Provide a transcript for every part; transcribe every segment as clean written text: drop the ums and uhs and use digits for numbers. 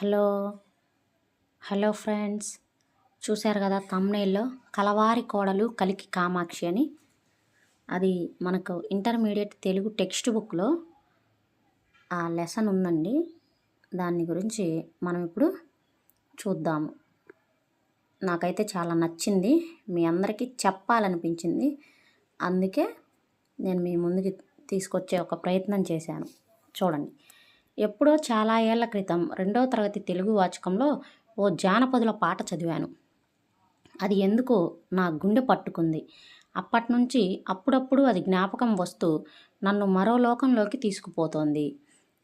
Hello hello friends, చూశారు కదా థంబ్నెయిల్లో కలవారి కోడలు కలికి కామాక్షి అని. అది మనకు ఇంటర్మీడియట్ తెలుగు టెక్స్ట్ బుక్లో ఆ లెసన్ ఉందండి. దాని గురించి మనం ఇప్పుడు చూద్దాము. నాకైతే చాలా నచ్చింది, మీ అందరికీ చెప్పాలనిపించింది. అందుకే నేను మీ ముందుకి తీసుకొచ్చే ఒక ప్రయత్నం చేశాను. చూడండి. ఎప్పుడో చాలా ఏళ్ల క్రితం 2వ తరగతి తెలుగు వాచకంలో ఓ జానపదుల పాట చదివాను. అది ఎందుకో నా గుండె పట్టుకుంది. అప్పటి నుంచి అప్పుడప్పుడు అది జ్ఞాపకం వస్తూ నన్ను మరో లోకంలోకి తీసుకుపోతోంది.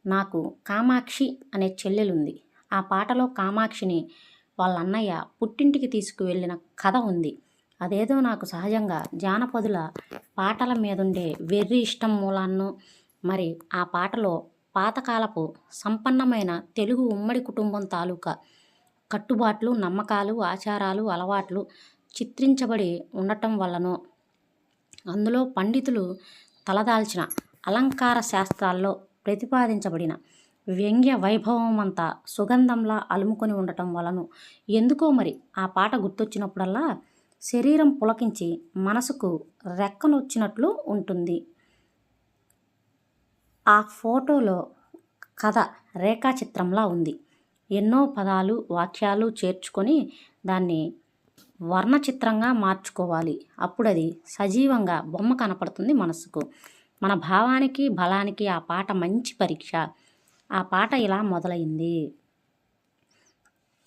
నాకు కామాక్షి అనే చెల్లెలుంది. ఆ పాటలో కామాక్షిని వాళ్ళ అన్నయ్య పుట్టింటికి తీసుకువెళ్ళిన కథ ఉంది. అదేదో నాకు సహజంగా జానపదుల పాటల మీదుండే వెర్రి ఇష్టం మూలాన్నో, మరి ఆ పాటలో పాతకాలపు సంపన్నమైన తెలుగు ఉమ్మడి కుటుంబం తాలూకా కట్టుబాట్లు, నమ్మకాలు, ఆచారాలు, అలవాట్లు చిత్రించబడి ఉండటం వల్లనో, అందులో పండితులు తలదాల్చిన అలంకార శాస్త్రాల్లో ప్రతిపాదించబడిన వ్యంగ్య వైభవమంతా సుగంధంలా అలుముకొని ఉండటం వలన ఎందుకో మరి ఆ పాట గుర్తొచ్చినప్పుడల్లా శరీరం పులకించి మనసుకు రెక్కనొచ్చినట్లు ఉంటుంది. ఆ ఫోటోలో కథ రేఖాచిత్రంలా ఉంది. ఎన్నో పదాలు, వాక్యాలు చేర్చుకొని దాన్ని వర్ణచిత్రంగా మార్చుకోవాలి. అప్పుడది సజీవంగా బొమ్మ కనపడుతుంది మనసుకు. మన భావానికి, బలానికి ఆ పాట మంచి పరీక్ష. ఆ పాట ఇలా మొదలైంది.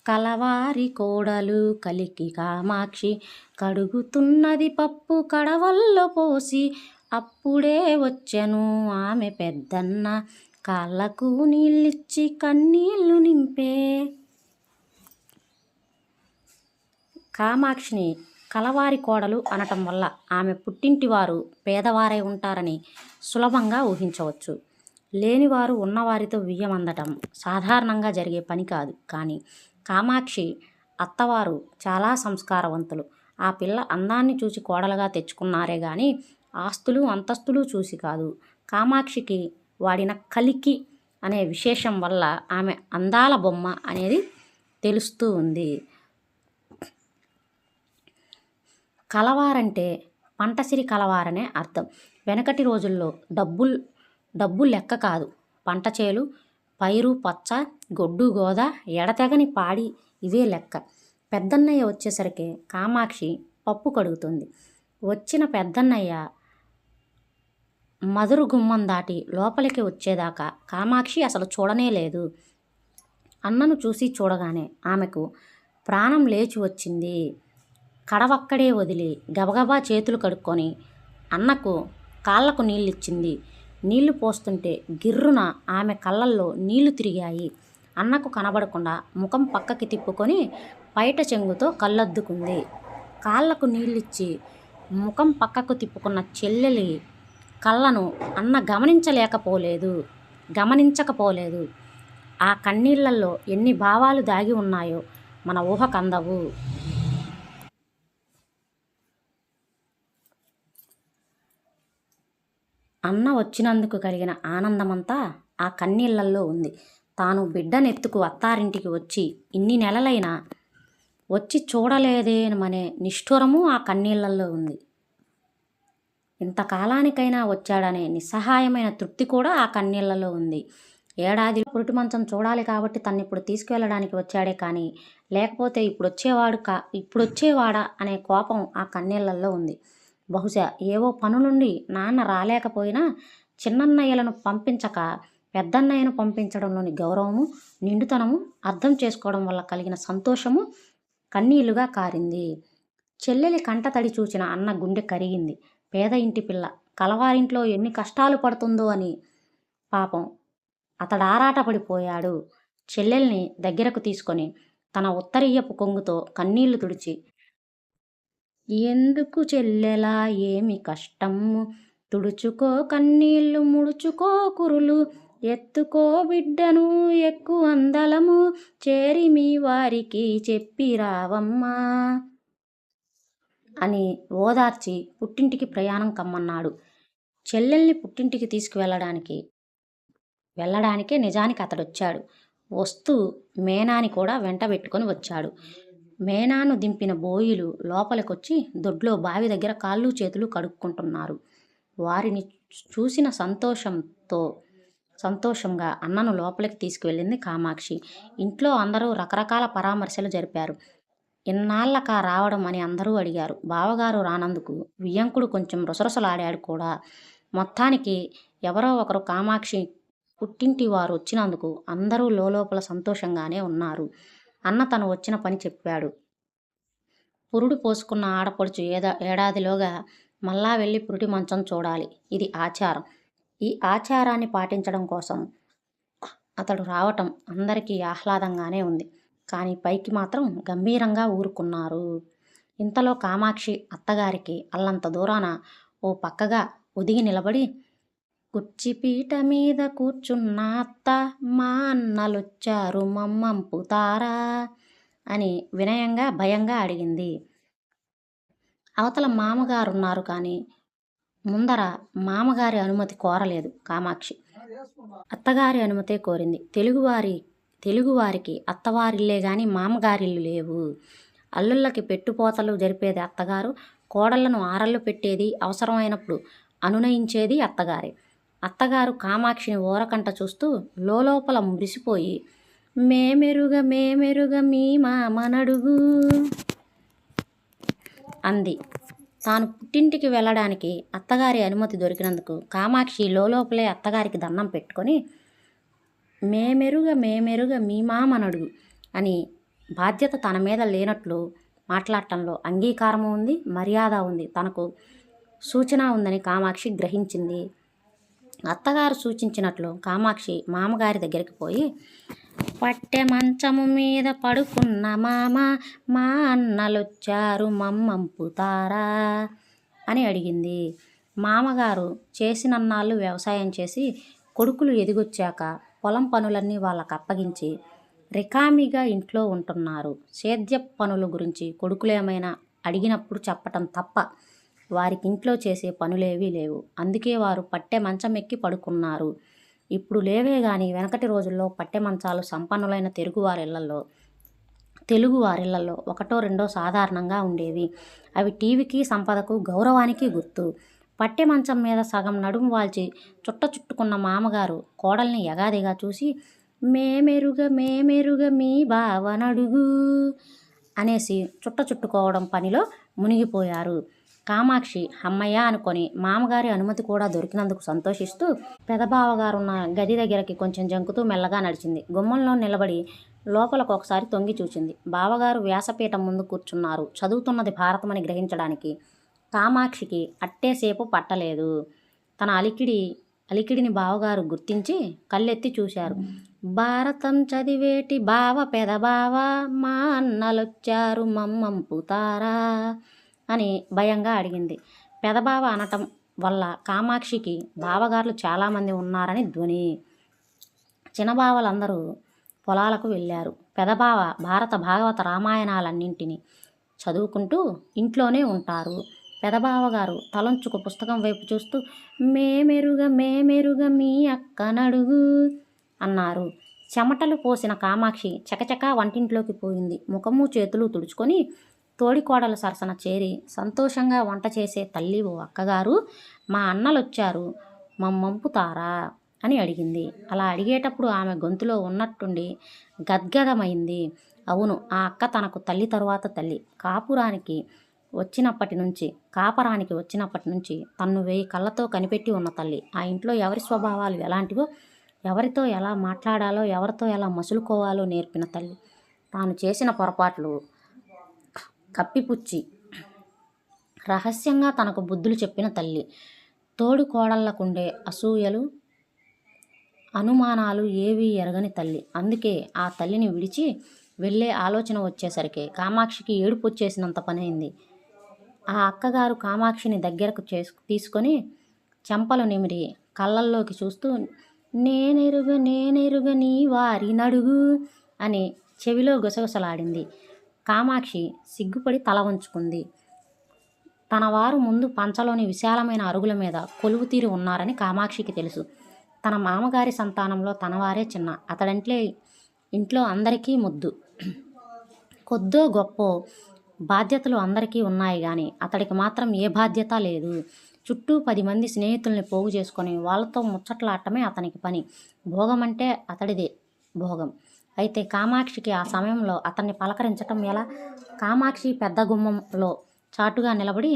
కలవారి కోడలు కలికి కామాక్షి, కడుగుతున్నది పప్పు కడవల్లో పోసి, అప్పుడే వచ్చెను ఆమె పెద్దన్న, కాళ్ళకు నీళ్ళిచ్చి కన్నీళ్లు నింపే. కామాక్షిని కలవారి కోడలు అనటం వల్ల ఆమె పుట్టింటి వారు పేదవారై ఉంటారని సులభంగా ఊహించవచ్చు. లేనివారు ఉన్నవారితో వియ్యమందటం సాధారణంగా జరిగే పని కాదు. కానీ కామాక్షి అత్తవారు చాలా సంస్కారవంతులు. ఆ పిల్ల అందాన్ని చూసి కోడలుగా తెచ్చుకున్నారే గాని ఆస్తులు అంతస్తులు చూసి కాదు. కామాక్షికి వాడిన కలికి అనే విశేషం వల్ల ఆమె అందాల బొమ్మ అనేది తెలుస్తూ ఉంది. కలవారంటే పంటసిరి కలవారనే అర్థం. వెనకటి రోజుల్లో డబ్బు లెక్క కాదు. పంట చేలు, పైరు పచ్చ, గొడ్డు గోద, ఎడతెగని పాడి ఇవే లెక్క. పెద్దన్నయ్య వచ్చేసరికి కామాక్షి పప్పు కడుగుతుంది. వచ్చిన పెద్దన్నయ్య మదురు గుమ్మం దాటి లోపలికి వచ్చేదాకా కామాక్షి అసలు చూడనే లేదు. అన్నను చూసి చూడగానే ఆమెకు ప్రాణం లేచి వచ్చింది. కడవక్కడే వదిలి గబగబా చేతులు కడుక్కొని అన్నకు కాళ్లకు నీళ్ళిచ్చింది. నీళ్లు పోస్తుంటే గిర్రున ఆమె కళ్ళల్లో నీళ్లు తిరిగాయి. అన్నకు కనబడకుండా ముఖం పక్కకి తిప్పుకొని పైట చెంగుతో కళ్ళద్దుకుంది. కాళ్లకు నీళ్ళిచ్చి ముఖం పక్కకు తిప్పుకున్న చెల్లెలి కళ్ళను అన్న గమనించకపోలేదు. ఆ కన్నీళ్లలో ఎన్ని భావాలు దాగి ఉన్నాయో మన ఊహకందవు. అన్న వచ్చినందుకు కలిగిన ఆనందమంతా ఆ కన్నీళ్లల్లో ఉంది. తాను బిడ్డనెత్తుకు అత్తారింటికి వచ్చి ఇన్ని నెలలైనా వచ్చి చూడలేదేమనే నిష్ఠురము ఆ కన్నీళ్లల్లో ఉంది. ఇంతకాలానికైనా వచ్చాడనే నిస్సహాయమైన తృప్తి కూడా ఆ కన్నీళ్లలో ఉంది. ఏడాది పురిటి మంచం చూడాలి కాబట్టి తన్నిప్పుడు తీసుకువెళ్ళడానికి వచ్చాడే కానీ లేకపోతే ఇప్పుడొచ్చేవాడా అనే కోపం ఆ కన్నీళ్లలో ఉంది. బహుశా ఏవో పనులుండి నాన్న రాలేకపోయినా చిన్నన్నయ్యలను పంపించక పెద్దన్నయ్యను పంపించడంలోని గౌరవము, నిండుతనము అర్థం చేసుకోవడం వల్ల కలిగిన సంతోషము కన్నీళ్లుగా కారింది. చెల్లెలి కంటతడి చూసిన అన్న గుండె కరిగింది. పేద ఇంటి పిల్ల కలవారింట్లో ఎన్ని కష్టాలు పడుతుందో అని పాపం అతడారాటపడిపోయాడు. చెల్లెల్ని దగ్గరకు తీసుకొని తన ఉత్తరీయపు కొంగుతో కన్నీళ్లు తుడిచి, ఎందుకు చెల్లెలా ఏమి కష్టము, తుడుచుకో కన్నీళ్లు ముడుచుకో కురులు, ఎత్తుకో బిడ్డను ఎక్కు అందలము, చేరి మీ వారికి చెప్పి రావమ్మా అని ఓదార్చి పుట్టింటికి ప్రయాణం కమ్మన్నాడు. చెల్లెల్ని పుట్టింటికి తీసుకువెళ్ళడానికే నిజానికి అతడొచ్చాడు. వస్తూ మేనాని కూడా వెంటబెట్టుకొని వచ్చాడు. మేనాను దింపిన బోయిలు లోపలికొచ్చి దొడ్లో బావి దగ్గర కాళ్ళు చేతులు కడుక్కుంటున్నారు. వారిని చూసిన సంతోషంగా అన్నను లోపలికి తీసుకువెళ్ళింది కామాక్షి. ఇంట్లో అందరూ రకరకాల పరామర్శలు జరిపారు. ఇన్నాళ్ళకా రావడం అని అందరూ అడిగారు. బావగారు రానందుకు వియ్యంకుడు కొంచెం రుసరుసలాడాడు కూడా. మొత్తానికి ఎవరో ఒకరు కామాక్షి పుట్టింటి వారు వచ్చినందుకు అందరూ లోపల సంతోషంగానే ఉన్నారు. అన్న తను వచ్చిన పని చెప్పాడు. పురుడు పోసుకున్న ఆడపడుచు ఏడాదిలోగా మళ్ళా వెళ్ళి పురిటి మంచం చూడాలి. ఇది ఆచారం. ఈ ఆచారాన్ని పాటించడం కోసం అతడు రావటం అందరికీ ఆహ్లాదంగానే ఉంది. కానీ పైకి మాత్రం గంభీరంగా ఊరుకున్నారు. ఇంతలో కామాక్షి అత్తగారికి అల్లంత దూరాన ఓ పక్కగా ఒదిగి నిలబడి, కుర్చీపీట మీద కూర్చున్న అత్త, మా అన్నలొచ్చారు మమ్మంపుతారా అని వినయంగా భయంగా అడిగింది. అవతల మామగారున్నారు కానీ ముందర మామగారి అనుమతి కోరలేదు కామాక్షి. అత్తగారి అనుమతే కోరింది. తెలుగువారికి అత్తవారిల్లే గాని మామగారిల్లు లేవు. అల్లుళ్ళకి పెట్టుపోతలు జరిపేది అత్తగారు, కోడళ్లను ఆరళ్ళు పెట్టేది, అవసరమైనప్పుడు అనునయించేది అత్తగారే. అత్తగారు కామాక్షిని ఓరకంట చూస్తూ లోపల మురిసిపోయి, మేమెరుగ మీ మామనడుగు అంది. తాను పుట్టింటికి వెళ్ళడానికి అత్తగారి అనుమతి దొరికినందుకు కామాక్షి లోపలే అత్తగారికి దండం పెట్టుకొని, మేమెరుగ మీ మామనడుగు అని బాధ్యత తన మీద లేనట్లు మాట్లాడటంలో అంగీకారము ఉంది, మర్యాద ఉంది, తనకు సూచన ఉందని కామాక్షి గ్రహించింది. అత్తగారు సూచించినట్లు కామాక్షి మామగారి దగ్గరికి పోయి, పట్టె మంచము మీద పడుకున్న మామ, మా అన్నలొచ్చారు మమ్మంపుతారా అని అడిగింది. మామగారు చేసినన్నాళ్ళు వ్యవసాయం చేసి కొడుకులు ఎదిగొచ్చాక పొలం పనులన్నీ వాళ్ళకు అప్పగించి రికామీగా ఇంట్లో ఉంటున్నారు. సేద్యపు పనుల గురించి కొడుకులేమైనా అడిగినప్పుడు చెప్పటం తప్ప వారికి ఇంట్లో చేసే పనులేవీ లేవు. అందుకే వారు పట్టె మంచం ఎక్కి పడుకున్నారు. ఇప్పుడు లేవే గాని వెనకటి రోజుల్లో పట్టె మంచాలు సంపన్నులైన తెలుగువారిళ్లలో ఒకటో రెండో సాధారణంగా ఉండేవి. అవి టీవీకి, సంపదకు, గౌరవానికి గుర్తు. పట్టె మంచం మీద సగం నడుము వాల్చి చుట్టుకున్న మామగారు కోడల్ని ఎగాదిగా చూసి, మేమెరుగ మీ బావనడుగు అనేసి చుట్టుకోవడం పనిలో మునిగిపోయారు. కామాక్షి అమ్మయ్య అనుకొని మామగారి అనుమతి కూడా దొరికినందుకు సంతోషిస్తూ పెదబావగారున్న గది దగ్గరికి కొంచెం జంకుతూ మెల్లగా నడిచింది. గుమ్మంలో నిలబడి లోపలకు ఒకసారి తొంగి చూచింది. బావగారు వ్యాసపీఠం ముందు కూర్చున్నారు. చదువుతున్నది భారతమని గ్రహించడానికి కామాక్షికి అట్టేసేపు పట్టలేదు. తన అలికిడిని బావగారు గుర్తించి కళ్ళెత్తి చూశారు. భారతం చదివేటి బావ పెదబావ, మా అన్నలొచ్చారు మమ్మంపుతారా అని భయంగా అడిగింది. పెదబావ అనటం వల్ల కామాక్షికి బావగారులు చాలామంది ఉన్నారని ధ్వని. చిన్నబావలందరూ పొలాలకు వెళ్ళారు. పెదబావ భారత, భాగవత, రామాయణాలన్నింటినీ చదువుకుంటూ ఇంట్లోనే ఉంటారు. పెదబావగారు తలంచుకు పుస్తకం వైపు చూస్తూ, మేమెరుగ మీ అక్కనడుగు అన్నారు. చెమటలు పోసిన కామాక్షి చకచకా వంటింట్లోకి పోయింది. ముఖము చేతులు తుడుచుకొని తోడికోడల సరసన చేరి సంతోషంగా వంట చేసే తల్లి, ఓ అక్కగారు, మా అన్నలొచ్చారు మమ్మంపుతారా అని అడిగింది. అలా అడిగేటప్పుడు ఆమె గొంతులో ఉన్నట్టుండి గద్గదమైంది. అవును, ఆ అక్క తనకు తల్లి తరువాత తల్లి. కాపరానికి వచ్చినప్పటి నుంచి తన్ను 1000 కళ్ళతో కనిపెట్టి ఉన్న తల్లి. ఆ ఇంట్లో ఎవరి స్వభావాలు ఎలాంటివో, ఎవరితో ఎలా మాట్లాడాలో, ఎవరితో ఎలా మసులుకోవాలో నేర్పిన తల్లి. తాను చేసిన పొరపాట్లు కప్పిపుచ్చి రహస్యంగా తనకు బుద్ధులు చెప్పిన తల్లి. తోడు కోడళ్లకుండే అసూయలు, అనుమానాలు ఏవీ ఎరగని తల్లి. అందుకే ఆ తల్లిని విడిచి వెళ్ళే ఆలోచన వచ్చేసరికి కామాక్షికి ఏడుపు వచ్చేసినంత పనైంది. ఆ అక్కగారు కామాక్షిని దగ్గరకు తీసుకొని చెంపలు నిమిరి కళ్ళల్లోకి చూస్తూ, నేనెరుగ నీ వారి నడుగు అని చెవిలో గుసగుసలాడింది. కామాక్షి సిగ్గుపడి తల వంచుకుంది. తన వారు ముందు పంచలోని విశాలమైన అరుగుల మీద కొలువు తీరి ఉన్నారని కామాక్షికి తెలుసు. తన మామగారి సంతానంలో తనవారే చిన్న. ఇంట్లో అందరికీ ముద్దు. కొద్దో గొప్పో బాధ్యతలు అందరికీ ఉన్నాయి కానీ అతడికి మాత్రం ఏ బాధ్యత లేదు. చుట్టూ 10 మంది స్నేహితుల్ని పోగు చేసుకొని వాళ్ళతో ముచ్చట్లాడటమే అతనికి పని. భోగం అంటే అతడిదే భోగం. అయితే కామాక్షికి ఆ సమయంలో అతన్ని పలకరించటం ఎలా? కామాక్షి పెద్ద గుమ్మంలో చాటుగా నిలబడి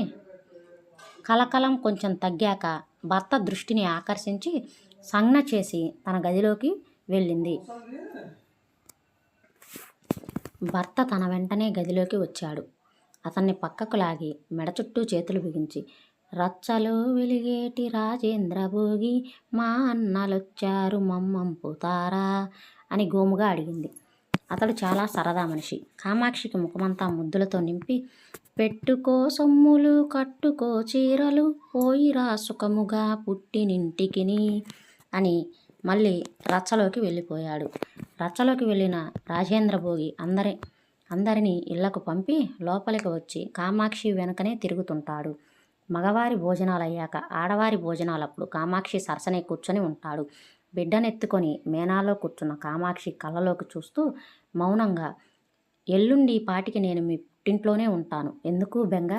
కలకలం కొంచెం తగ్గాక భర్త దృష్టిని ఆకర్షించి సంజ్ఞ చేసి తన గదిలోకి వెళ్ళింది. భర్త తన వెంటనే గదిలోకి వచ్చాడు. అతన్ని పక్కకు లాగి మెడ చుట్టూ చేతులు బిగించి, రచ్చలో వెలిగేటి రాజేంద్ర భోగి మా అన్నలొచ్చారు మమ్మంపుతారా అని గోముగా అడిగింది. అతడు చాలా సరదా మనిషి. కామాక్షికి ముఖమంతా ముద్దులతో నింపి, పెట్టుకో సొమ్ములు కట్టుకో చీరలు పోయిరా సుఖముగా పుట్టినింటికిని అని మళ్ళీ రచ్చలోకి వెళ్ళిపోయాడు. రచ్చలోకి వెళ్ళిన రాజేంద్ర భోగి అందరినీ ఇళ్లకు పంపి లోపలికి వచ్చి కామాక్షి వెనుకనే తిరుగుతుంటాడు. మగవారి భోజనాలయ్యాక ఆడవారి భోజనాలప్పుడు కామాక్షి సరసనే కూర్చొని ఉంటాడు. బిడ్డనెత్తుకొని మేనాలో కూర్చున్న కామాక్షి కళ్ళలోకి చూస్తూ మౌనంగా, ఎల్లుండి ఈ పాటికి నేను మీ పుట్టింట్లోనే ఉంటాను, ఎందుకు బెంగ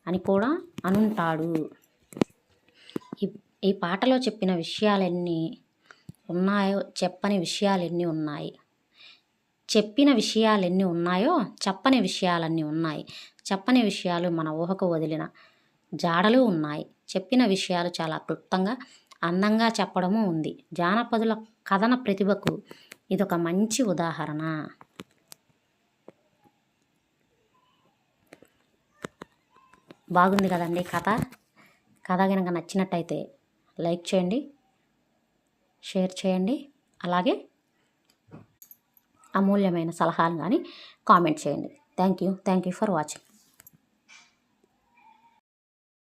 అని కూడా అనుంటాడు. ఈ పాటలో చెప్పిన విషయాలెన్ని ఉన్నాయో చెప్పని విషయాలెన్ని ఉన్నాయి. చెప్పిన విషయాలెన్ని ఉన్నాయో చెప్పని విషయాలన్నీ ఉన్నాయి. చెప్పని విషయాలు మన ఊహకు వదిలిన జాడలు ఉన్నాయి. చెప్పిన విషయాలు చాలా క్లుప్తంగా అందంగా చెప్పడము ఉంది. జానపదుల కథన ప్రతిభకు ఇదొక మంచి ఉదాహరణ. బాగుంది కదండి కథ కనుక నచ్చినట్టయితే లైక్ చేయండి, షేర్ చేయండి, అలాగే అమూల్యమైన సలహాలు కానీ కామెంట్ చేయండి. Thank you for watching.